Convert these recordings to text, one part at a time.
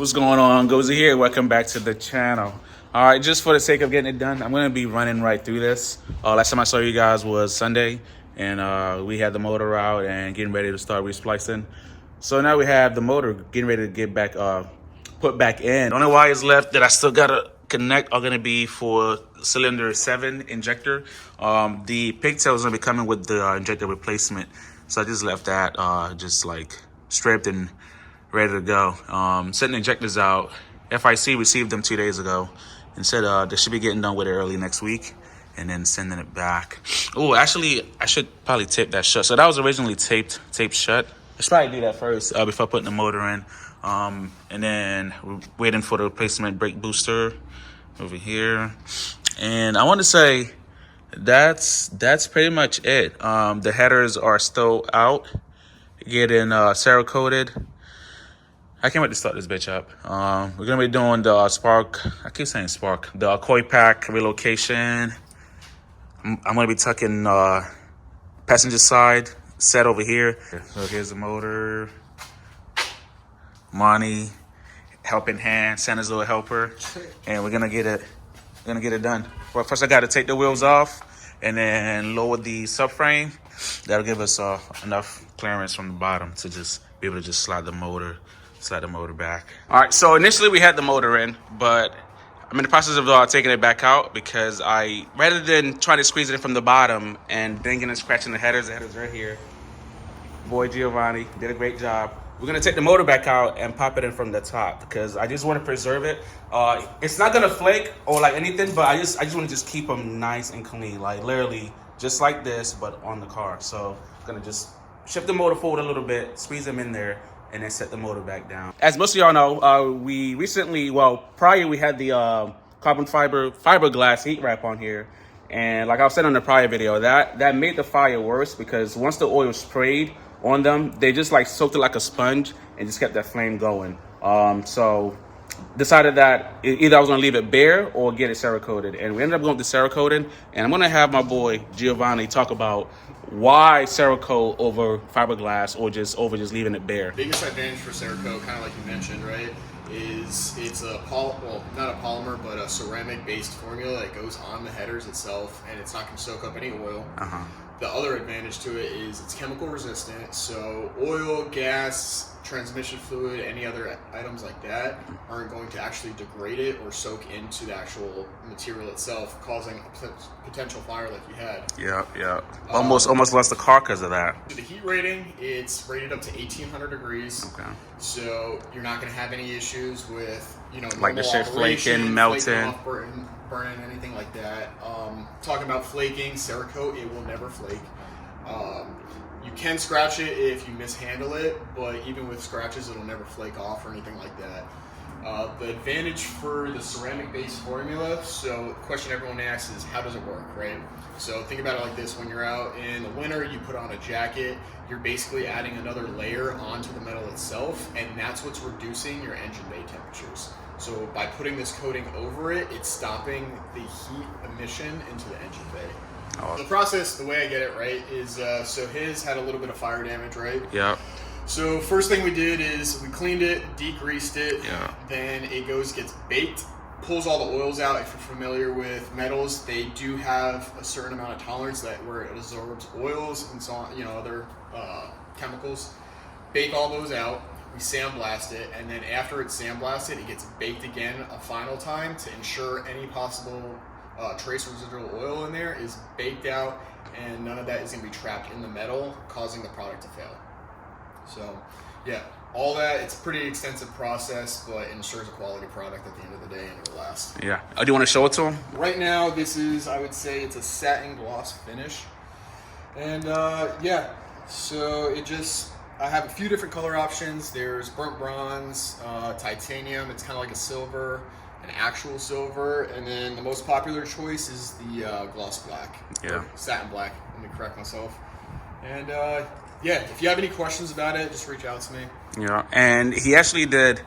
What's going on? Gozy here. Welcome back to the channel. All right, just for the sake of getting it done, I'm going to be running right through this. Last time I saw you guys was Sunday, and we had the motor out and getting ready to start resplicing. So now we have the motor getting ready to get back, put back in. The only wires left that I still got to connect are going to be for cylinder 7 injector. The pigtail is going to be coming with the injector replacement. So I just left that just like stripped and ready to go. Setting injectors out. FIC received them 2 days ago and said they should be getting done with it early next week and then sending it back. Oh, actually, I should probably tape that shut. So that was originally taped shut. I should probably do that first before putting the motor in. And then we're waiting for the replacement brake booster over here. And I want to say that's pretty much it. The headers are still out, getting Cerakoted. I can't wait to start this bitch up. We're gonna be doing the spark. I keep saying spark. The coil pack relocation. I'm gonna be tucking passenger side set over here. So here's the motor. Monty, helping hand, Santa's little helper, and we're gonna get it done. Well, first I gotta take the wheels off and then lower the subframe. That'll give us enough clearance from the bottom to just be able to just slide the motor back. All right, so initially we had the motor in, but I'm in the process of taking it back out because rather than trying to squeeze it in from the bottom and dinging and scratching the headers right here. Boy Giovanni did a great job. We're gonna take the motor back out and pop it in from the top because I just want to preserve it. It's not gonna flake or like anything, but I just want to just keep them nice and clean, like literally just like this, but on the car. So I'm gonna just shift the motor forward a little bit, squeeze them in there, and then set the motor back down. As most of y'all know, we recently, prior we had the carbon fiberglass heat wrap on here. And like I was saying on the prior video, that made the fire worse because once the oil sprayed on them, they just like soaked it like a sponge and just kept that flame going. So decided that either I was gonna leave it bare or get it Cerakoted. And we ended up going with the Cerakoted. And I'm gonna have my boy Giovanni talk about why Cerakote over fiberglass or just leaving it bare. Biggest advantage for Cerakote, kind of like you mentioned, right, is it's not a polymer, but a ceramic-based formula that goes on the headers itself, and it's not going to soak up any oil. The other advantage to it is it's chemical resistant, so oil, gas, transmission fluid, any other items like that aren't going to actually degrade it or soak into the actual material itself, causing a potential fire like you had. Yeah. Almost lost the car because of that. The heat rating, it's rated up to 1800 degrees. Okay. So you're not going to have any issues with, like the shit flaking, melting, burning, anything like that. Talking about flaking, Cerakote, it will never flake. You can scratch it if you mishandle it, but even with scratches, it'll never flake off or anything like that. The advantage for the ceramic-based formula, so the question everyone asks is, how does it work, right? So think about it like this. When you're out in the winter, you put on a jacket, you're basically adding another layer onto the metal itself, and that's what's reducing your engine bay temperatures. So by putting this coating over it, it's stopping the heat emission into the engine bay. The process, the way I get it right, is so his had a little bit of fire damage, right? Yeah. So first thing we did is we cleaned it, degreased it. Yeah. Then it gets baked, pulls all the oils out. If you're familiar with metals, they do have a certain amount of tolerance where it absorbs oils and so on, other chemicals. Bake all those out. We sandblast it, and then after it's sandblasted, it gets baked again a final time to ensure any possible trace residual oil in there is baked out, and none of that is going to be trapped in the metal, causing the product to fail. So, yeah, all that, it's a pretty extensive process, but ensures a quality product at the end of the day, and it'll last. Yeah. Do you want to show it to him? Right now, this is, I would say, it's a satin gloss finish. And, yeah, so I have a few different color options. There's burnt bronze, titanium, it's kind of like a silver, an actual silver, and then the most popular choice is the gloss black. Yeah. Satin black, let me correct myself. And yeah, if you have any questions about it, just reach out to me. Yeah, and he actually did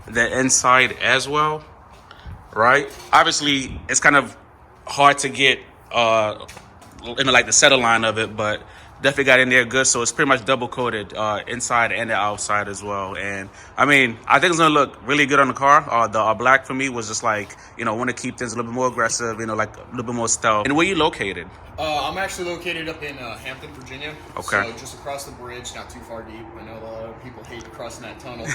the inside as well, right? Obviously, it's kind of hard to get like the center line of it, but definitely got in there good. So it's pretty much double coated inside and the outside as well. And I mean, I think it's gonna look really good on the car. The black for me was just like, you know, want to keep things a little bit more aggressive, you know, like a little bit more stealth. And where you located? I'm actually located up in Hampton, Virginia. Okay. So just across the bridge, not too far deep. I know a lot of people hate crossing that tunnel.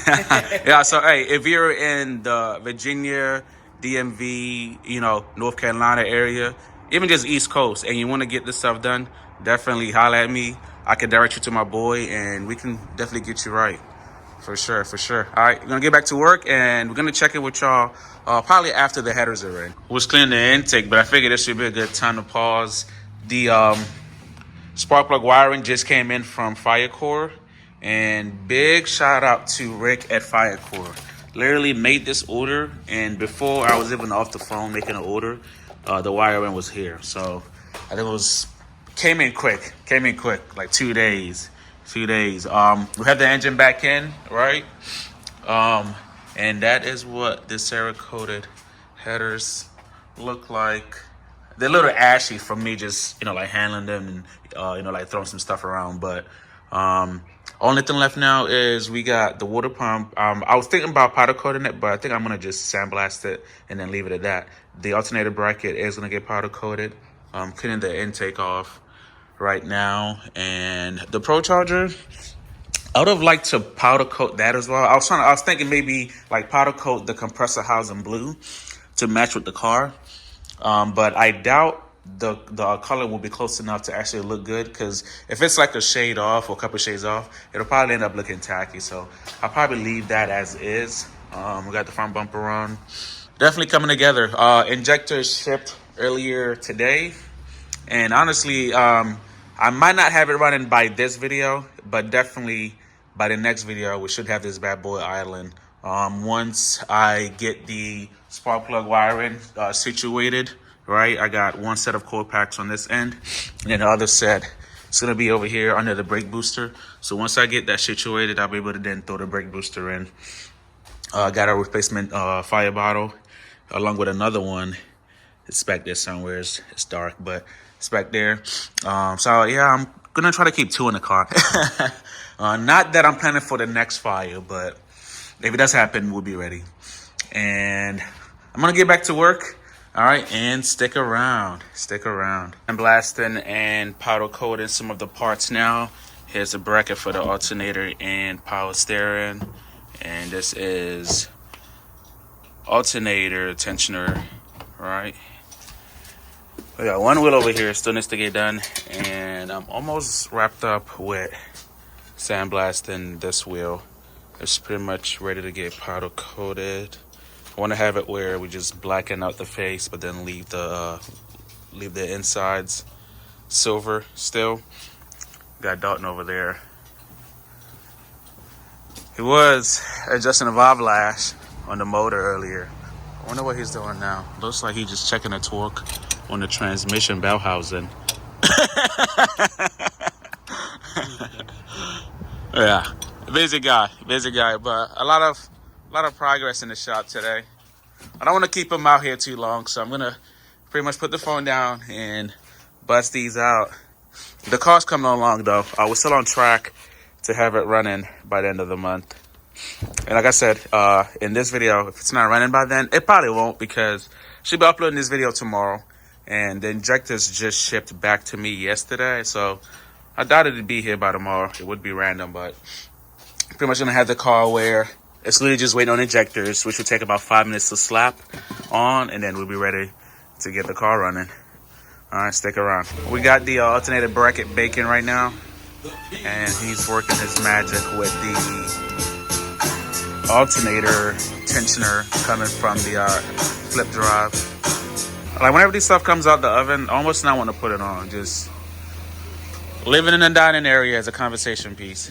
Yeah, so hey, if you're in the Virginia, DMV, you know, North Carolina area, even just East Coast, and you want to get this stuff done, definitely holler at me. I can direct you to my boy, and we can definitely get you right. For sure, for sure. All right, we're going to get back to work, and we're going to check in with y'all probably after the headers are in. We was cleaning the intake, but I figured this should be a good time to pause. The spark plug wiring just came in from Firecore, and big shout out to Rick at Firecore. Literally made this order, and before I was even off the phone making an order, the wiring was here. So I think it came in quick, like 2 days. We have the engine back in, right? And that is what the Cerakote headers look like. They're a little ashy from me just, you know, like handling them and, you know, like throwing some stuff around. But only thing left now is we got the water pump. I was thinking about powder coating it, but I think I'm going to just sandblast it and then leave it at that. The alternator bracket is going to get powder coated. Cleaning the intake off right now. And the Pro Charger, I would have liked to powder coat that as well. I was thinking maybe like powder coat the compressor housing blue to match with the car. But I doubt the color will be close enough to actually look good, because if it's like a shade off or a couple shades off, it'll probably end up looking tacky. So I'll probably leave that as is. We got the front bumper on. Definitely coming together. Injector shipped earlier today. And honestly, I might not have it running by this video, but definitely by the next video, we should have this bad boy idling. Once I get the spark plug wiring situated, right? I got one set of core packs on this end, and then the other set is going to be over here under the brake booster. So once I get that situated, I'll be able to then throw the brake booster in. Got a replacement fire bottle along with another one. It's back there somewhere. It's dark, but it's back there. So yeah, I'm gonna try to keep two in the car. Not that I'm planning for the next fire, but if it does happen, we'll be ready. And I'm gonna get back to work. All right, and stick around. I'm blasting and powder coating some of the parts now. Here's a bracket for the alternator and power steering, and this is alternator tensioner, right? We got one wheel over here, still needs to get done, and I'm almost wrapped up with sandblasting this wheel. It's pretty much ready to get powder coated. I want to have it where we just blacken out the face, but then leave the insides silver still. Got Dalton over there. He was adjusting the valve lash on the motor earlier. I wonder what he's doing now. Looks like he's just checking the torque on the transmission bell housing. Yeah, busy guy, but a lot of progress in the shop today. I don't want to keep him out here too long, so I'm gonna pretty much put the phone down and bust these out. The car's coming along though. We're still on track to have it running by the end of the month. And like I said, in this video, if it's not running by then, it probably won't, because I should be uploading this video tomorrow. And the injectors just shipped back to me yesterday, so I doubt it'd be here by tomorrow. It would be random, but pretty much gonna have the car where it's literally just waiting on injectors, which will take about 5 minutes to slap on, and then we'll be ready to get the car running. All right, stick around. We got the alternator bracket baking right now, and he's working his magic with the alternator tensioner coming from the flip drive. Like whenever this stuff comes out the oven, I almost not want to put it on. Just living in the dining area as a conversation piece.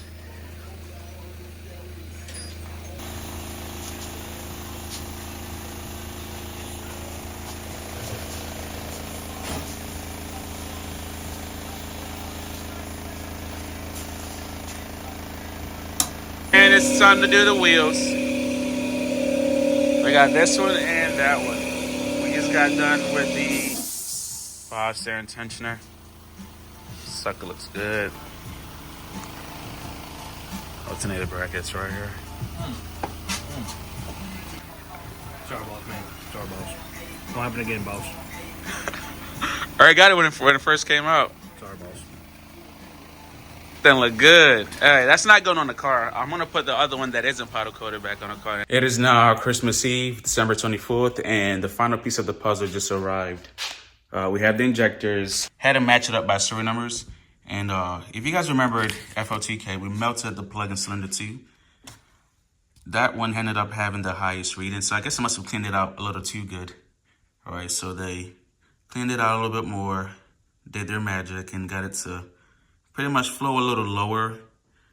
And it's time to do the wheels. We got this one and that one. We just got done with the power steering tensioner. sucker looks good. Alternator brackets right here. Sorry, boss, man. Sorry, boss. What happened again, boss? I already got it when it first came out. Sorry, boss. Didn't look good. Hey, that's not going on the car. I'm gonna put the other one that isn't powder coated back on the car. It is now Christmas Eve, December 24th, and the final piece of the puzzle just arrived. We have the injectors. Had to match it up by serial numbers. And if you guys remembered FOTK, we melted the plug in cylinder 2. That one ended up having the highest reading, so I guess I must have cleaned it out a little too good. All right, so they cleaned it out a little bit more, did their magic, and got it to pretty much flow a little lower,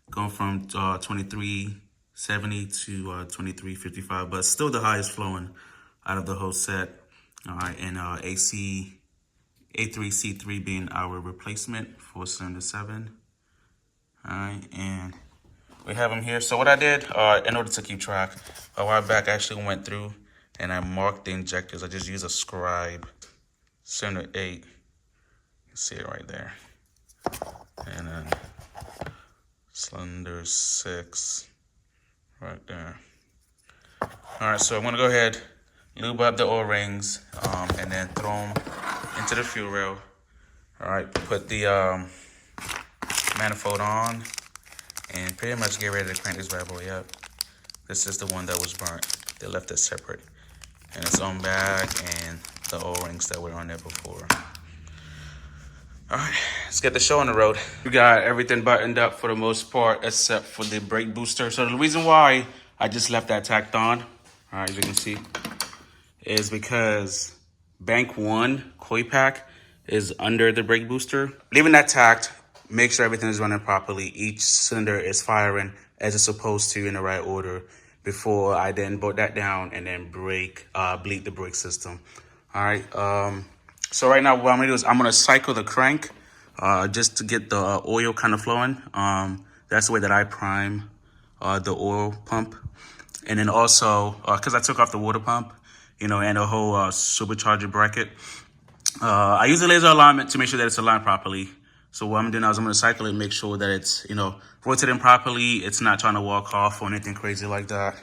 going from 2370 to 2355, but still the highest flowing out of the whole set. All right, and A3C3 being our replacement for cylinder 7. All right, and we have them here. So what I did, in order to keep track, a while back I actually went through and I marked the injectors. I just used a scribe. Cylinder 8, you can see it right there. And then cylinder 6, right there. All right, so I'm gonna go ahead, lube up the O-rings, and then throw them into the fuel rail. All right, put the manifold on, and pretty much get ready to crank this bad boy up. This is the one that was burnt. They left it separate. And it's on back and the O-rings that were on there before. All right, let's get the show on the road. We got everything buttoned up for the most part, except for the brake booster. So the reason why I just left that tacked on, all right, as you can see, is because bank 1 coil pack is under the brake booster. Leaving that tacked, make sure everything is running properly. Each cylinder is firing as it's supposed to in the right order before I then bolt that down and then bleed the brake system. All right, so right now what I'm gonna do is I'm gonna cycle the crank just to get the oil kind of flowing. That's the way that I prime the oil pump. And then also, cause I took off the water pump, you know, and the whole supercharger bracket, I use the laser alignment to make sure that it's aligned properly. So what I'm doing now is I'm going to cycle it, make sure that it's, you know, rotating properly. It's not trying to walk off or anything crazy like that.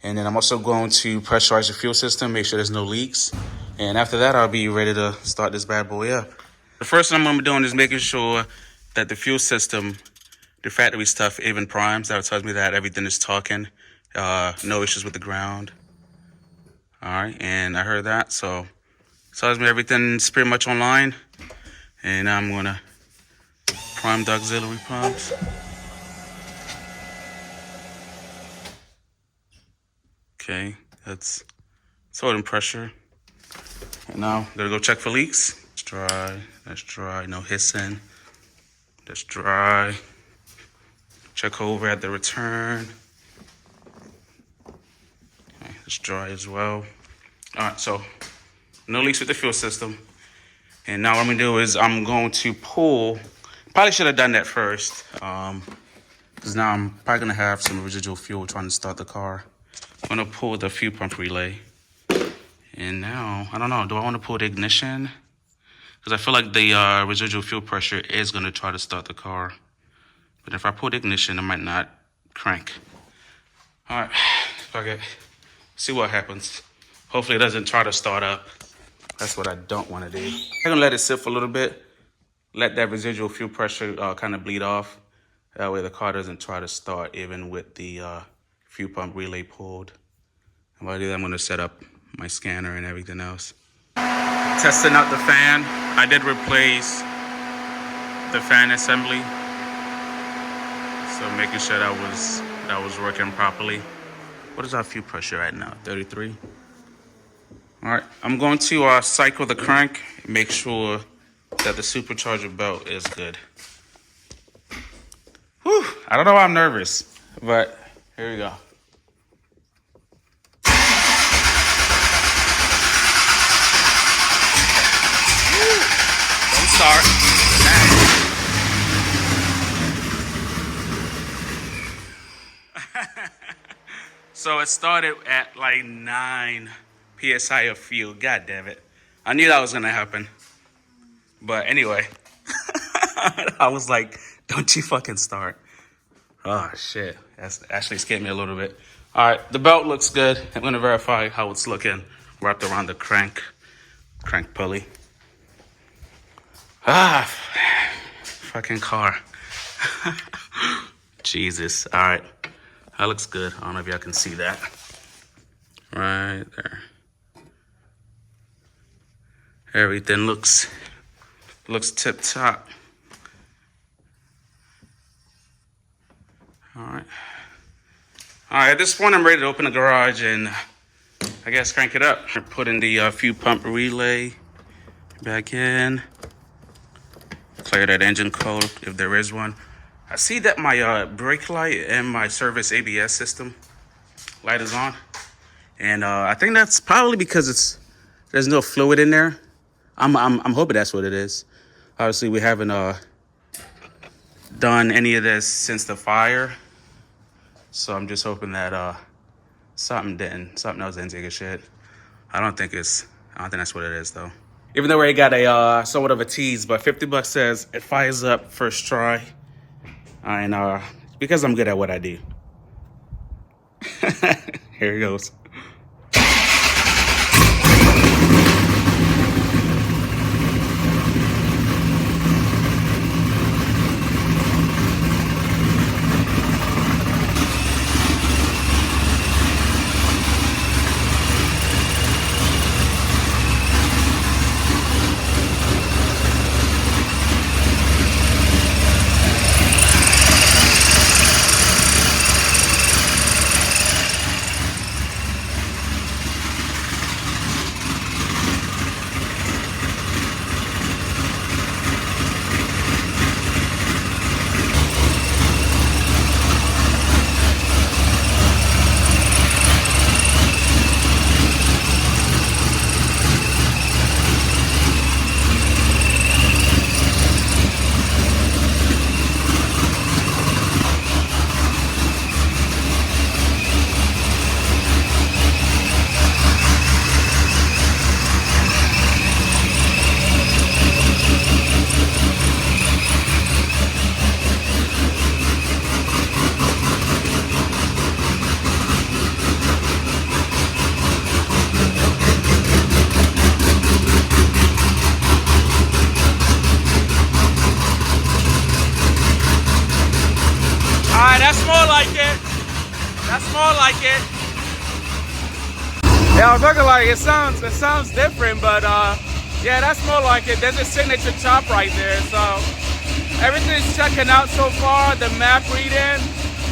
And then I'm also going to pressurize the fuel system, make sure there's no leaks. And after that, I'll be ready to start this bad boy up. The first thing I'm going to be doing is making sure that the fuel system, the factory stuff, even primes. That tells me that everything is talking. No issues with the ground. All right, and I heard that, so it tells me everything's pretty much online. And I'm going to prime the auxiliary pumps. Okay, that's holding pressure. And now I'm gonna go check for leaks. That's dry, no hissing. That's dry. Check over at the return. Okay, it's dry as well. All right, so no leaks with the fuel system. And now what I'm gonna do is I'm going to pull. Probably should have done that first, because now I'm probably gonna have some residual fuel trying to start the car. I'm gonna pull the fuel pump relay. And now, I don't know, do I wanna pull the ignition? Because I feel like the residual fuel pressure is gonna try to start the car. But if I pull the ignition, it might not crank. All right, fuck it. See what happens. Hopefully it doesn't try to start up. That's what I don't wanna do. I'm gonna let it sit for a little bit. Let that residual fuel pressure kind of bleed off. That way the car doesn't try to start even with the fuel pump relay pulled. And while I do that, I'm gonna set up my scanner and everything else. Testing out the fan. I did replace the fan assembly. So making sure that was working properly. What is our fuel pressure right now? 33? All right, I'm going to cycle the crank, make sure that the supercharger belt is good. Whew, I don't know why I'm nervous, but here we go. Don't start. So it started at like 9 PSI of fuel. God damn it. I knew that was gonna happen. But anyway, I was like, don't you fucking start. Oh, shit. That's actually scared me a little bit. All right, the belt looks good. I'm going to verify how it's looking wrapped around the crank pulley. Ah, fucking car. Jesus. All right. That looks good. I don't know if y'all can see that. Right there. Everything looks tip top. All right. All right, at this point, I'm ready to open the garage and I guess crank it up. Put in the fuel pump relay back in. Clear that engine code if there is one. I see that my brake light and my service ABS system light is on. And I think that's probably because there's no fluid in there. I'm hoping that's what it is. Obviously, we haven't done any of this since the fire. So I'm just hoping that something else didn't take a shit. I don't think that's what it is though. Even though we got a somewhat of a tease, but $50 says it fires up first try. And because I'm good at what I do. Here it goes. That's more like it. That's more like it. Yeah, I was looking like it sounds different, but yeah, that's more like it. There's a signature chop right there. So everything's checking out so far. The map reading,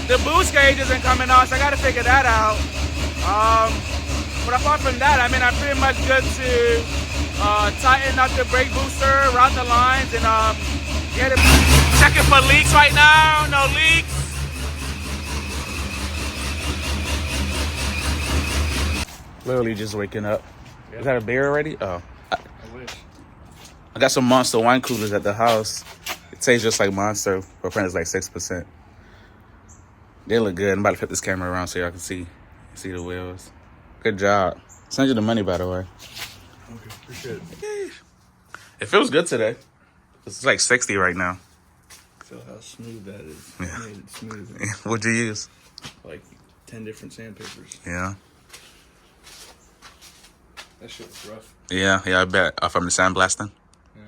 the boost gauge isn't coming on, so I got to figure that out. But apart from that, I mean, I'm pretty much good to tighten up the brake booster, route the lines, and get it. Checking for leaks right now. No leaks. Literally just waking up. Yep. Is that a beer already? Oh. I wish. I got some Monster wine coolers at the house. It tastes just like Monster, but apparently it's like 6%. They look good. I'm about to flip this camera around so y'all can see the wheels. Good job. Send you the money, by the way. Okay, appreciate it. It feels good today. It's like 60 right now. Feel how smooth that is. Yeah. Made it smooth. What'd you use? Like 10 different sandpapers. Yeah. That shit was rough. Yeah, I bet. From the sandblasting? Yeah.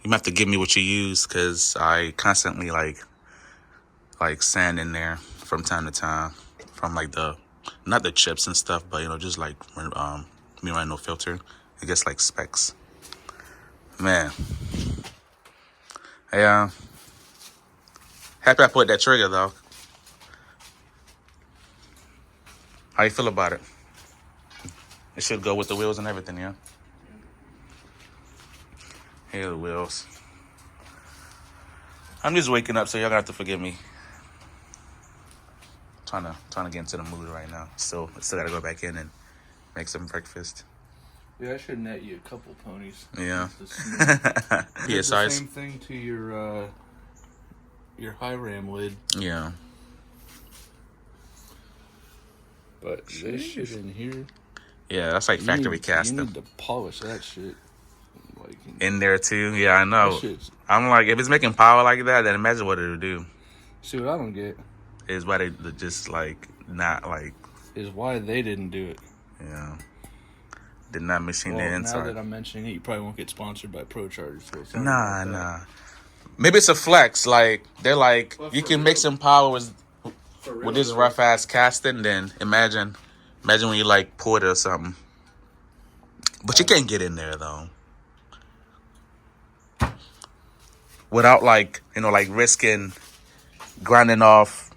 You might have to give me what you use, because I constantly like sand in there from time to time. From like not the chips and stuff, but just like me running no filter. It gets like specks. Man. Hey, happy I put that trigger though. How you feel about it? It should go with the wheels and everything, yeah? Here are the wheels. I'm just waking up, so y'all gonna have to forgive me. Trying to get into the mood right now. Still gotta go back in and make some breakfast. Yeah, I should net you a couple ponies. Yeah. Yeah, the size. Same thing to your high ram lid. Yeah. But this shit in here. Yeah, that's like factory casting. You need to polish that shit. like in there too. Yeah, I know. that shit's- I'm like, if it's making power like that, then imagine what it'll do. See, what I don't get Is why they just like not like, is why they didn't do it. yeah, did not machine Well, the now inside. that I'm mentioning it, you probably won't get sponsored by Pro Chargers. So sorry Nah, about that. nah. Maybe it's a flex. Like they're like, Well, you for can real. make some power with For real, this though. rough ass casting. Then imagine when you like pour it or something. But you can't get in there though, without like like risking grinding off.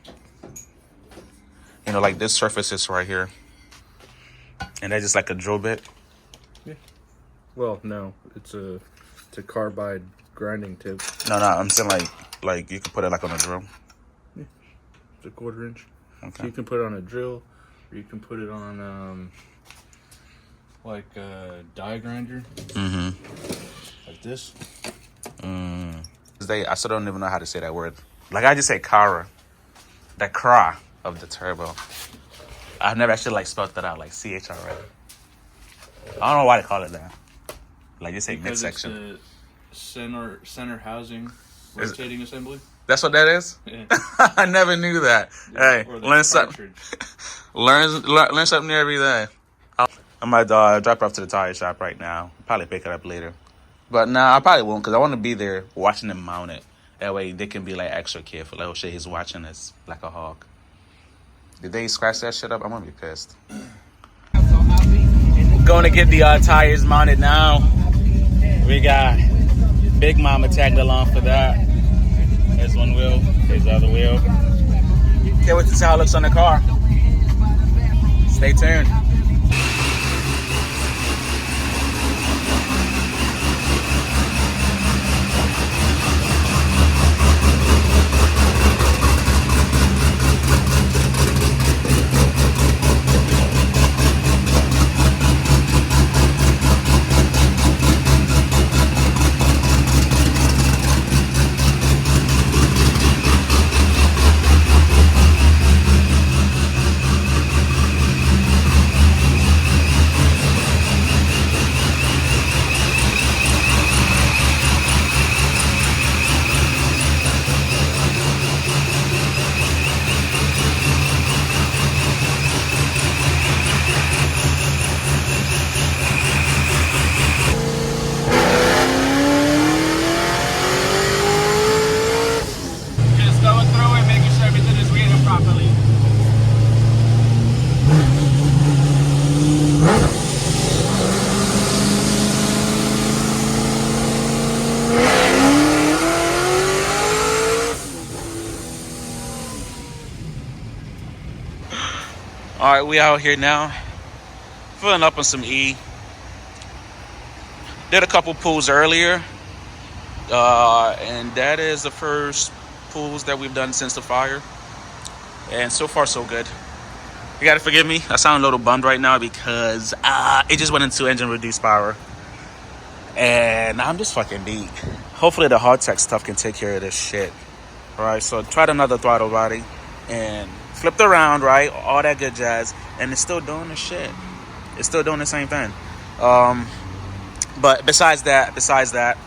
Like this surface is right here, and that's just like a drill bit. Well, no, it's a carbide grinding tip. No, I'm saying like you can put it like on a drill. It's a 1/4 inch. Okay. So you can put it on a drill, or you can put it on like a die grinder, like this. I still don't even know how to say that word. Like I just say Kara, the cra of the turbo. I've never actually like spelled that out like CHRA. I don't know why they call it that. Like just say Because it's midsection. the center housing rotating assembly. That's what that is. Yeah. I never knew that. Hey, Or the learn something. cartridge. Learn something new every day. I might drop it off to the tire shop right now. Probably pick it up later. But nah, I probably won't because I want to be there watching them mount it. That way they can be like extra careful. Like, oh shit, he's watching us like a hawk. Did they scratch that shit up? I'm gonna be pissed. Going to get the tires mounted now. We got Big Mama tagged along for that. There's one wheel. There's the other wheel. Can't wait to see how it looks on the car. Stay tuned. Just going through it, making sure everything is reading properly. All right, we out here now, filling up on some E. Did a couple pulls earlier, and that is the first pulls that we've done since the fire, and so far so good. You gotta forgive me, I sound a little bummed right now because it just went into engine reduced power, and I'm just fucking beat. Hopefully the Haltech stuff can take care of this shit. All right, so tried another throttle body and flipped around, right, all that good jazz, and it's still doing the shit. It's still doing the same thing. But besides that,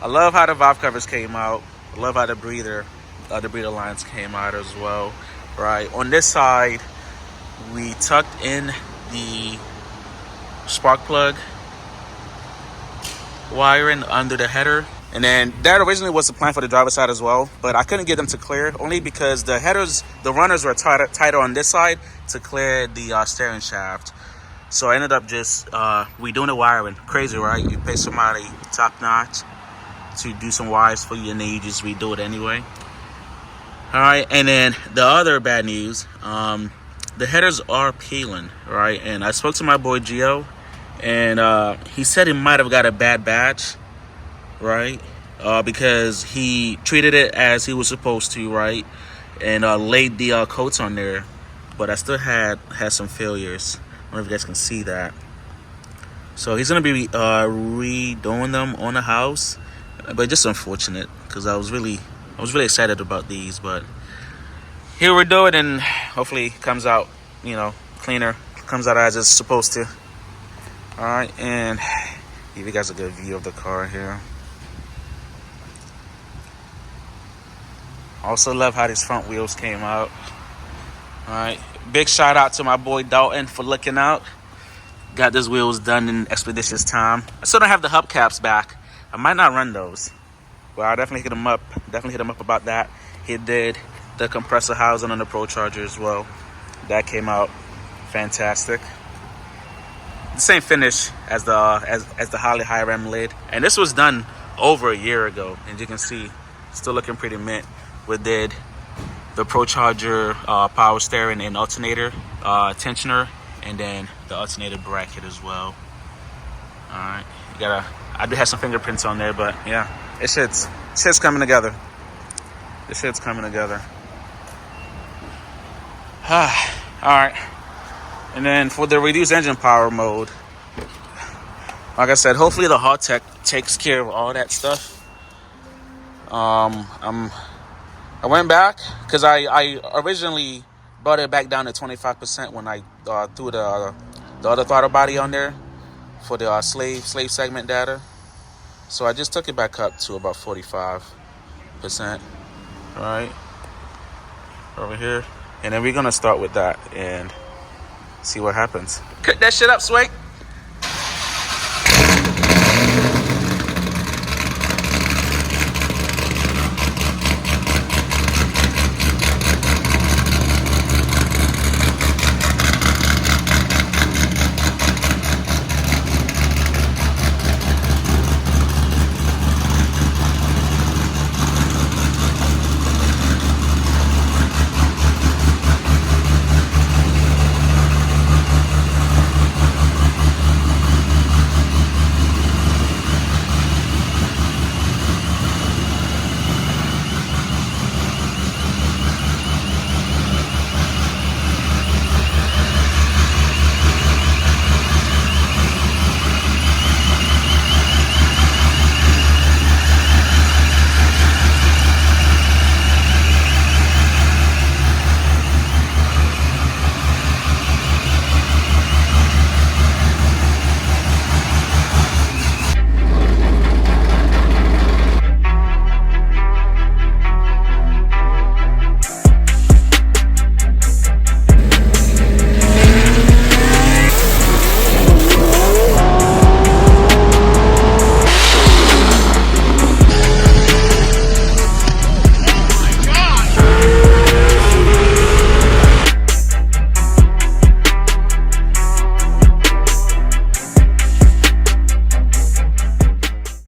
I love how the valve covers came out. I love how the breather lines came out as well, right? On this side, we tucked in the spark plug wiring under the header. And then that originally was the plan for the driver's side as well, but I couldn't get them to clear only because the runners were tighter on this side to clear the steering shaft. So I ended up just redoing the wiring. Crazy, right? You pay somebody top notch to do some wires for you, and then you just redo it anyway. All right, and then the other bad news, the headers are peeling, right? And I spoke to my boy Gio, and he said he might have got a bad batch, right? Because he treated it as he was supposed to, right? And laid the coats on there, but I still had some failures. I don't know if you guys can see that. So he's gonna be redoing them on the house, but just unfortunate because I was really excited about these. But here we do it, and hopefully it comes out, cleaner, comes out as it's supposed to. All right, and Give you guys a good view of the car here. Also love how these front wheels came out. All right, big shout out to my boy Dalton for looking out. Got these wheels done in expeditious time. I still don't have the hubcaps back. I might not run those, but I'll definitely hit him up. Definitely hit him up about that. He did the compressor housing on the Pro Charger as well. That came out fantastic. The same finish as the Holley high rim lid, and this was done over a year ago. And you can see, still looking pretty mint. We did the Pro Charger power steering and alternator tensioner, and then the alternator bracket as well. All right, I do have some fingerprints on there, but yeah, shit's coming together. The shit's coming together. All right, and then for the reduced engine power mode, like I said, hopefully the Haltech takes care of all that stuff. I went back because I originally brought it back down to 25% when I threw the other throttle body on there for the slave segment data. So I just took it back up to about 45%. Right over here, and then we're gonna start with that and see what happens. Cook that shit up, Sway.